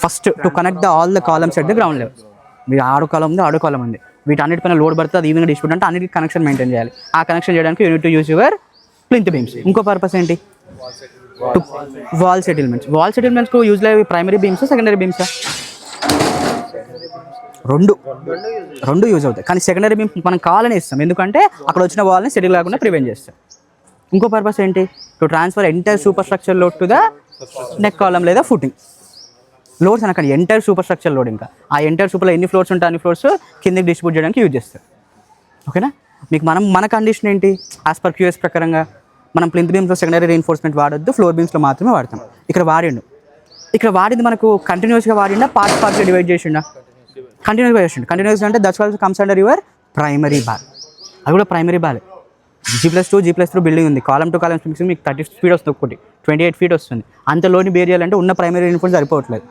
First to connect all the columns at the ground level. మీరు ఆడు కాలం ఉంది, ఆడు కాలం ఉంది, వీటన్నిటిపైన లోడ్ పడితే అది ఈవెన్గా డిస్ట్రిబ్యూట్ అంటే అన్నిటికి కనెక్షన్ మెయింటైన్ చేయాలి. ఆ కనెక్షన్ చేయడానికి unit to use your plinth beams. ఇంకో పర్పస్ ఏంటి? Wall settlements. వాల్ సెటిల్మెంట్స్కు యూజ్ అయ్యేవి ప్రైమరీ బీమ్స్, సెకండరీ బీమ్సా? రెండు యూజ్ అవుతాయి. కానీ సెకండరీ బీమ్ మనం కావాలని ఇస్తాం, ఎందుకంటే అక్కడ వచ్చిన వాల్ని సెటిల్ కాకుండా ప్రివెంట్ చేస్తాం. ఇంకో పర్పస్ ఏంటి? To transfer entire super structure load to the neck column లేదా ఫుటింగ్. లోడ్స్ అనకండి, ఎంటైర్ సూపర్ స్ట్రక్చర్ లోడ్. ఇంకా ఆ ఎంటైర్ సూపర్లో ఎన్ని ఫ్లోర్స్ ఉంటాయి అన్ని ఫ్లోర్స్ కిందకి డిస్ట్రిబ్యూట్ చేయడానికి యూజ్ చేస్తారు. ఓకేనా? మీకు మన కండిషన్ ఏంటి? యాజ్ పర్ క్యూఎస్ ప్రకారంగా మనం ప్లింత్ బీమ్స్లో సెకండరీ రీఎన్ఫోర్స్మెంట్ వాడొద్దు, ఫ్లోర్ బీమ్స్లో మాత్రమే వాడతాం. ఇక్కడ వాడింది మనకు కంటిన్యూస్గా వాడిండా, పార్ట్స్గా డివైడ్ చేసిండా? కంటిన్యూస్గా అంటే that's also comes under your primary ball. అది కూడా primary ball. G+2 G+3 building ఉంది, కాలం టు కాలం స్ప్రింగ్స్ మీకు 30 ఫీట్ వస్తుంది, ఒకటి 28 ఫీట్ వస్తుంది. అంత లోని బేర్ చేయాలంటే ఉన్న ప్రైమరీ రీఎన్ఫోర్స్మెంట్ సరిపోవట్లేదు.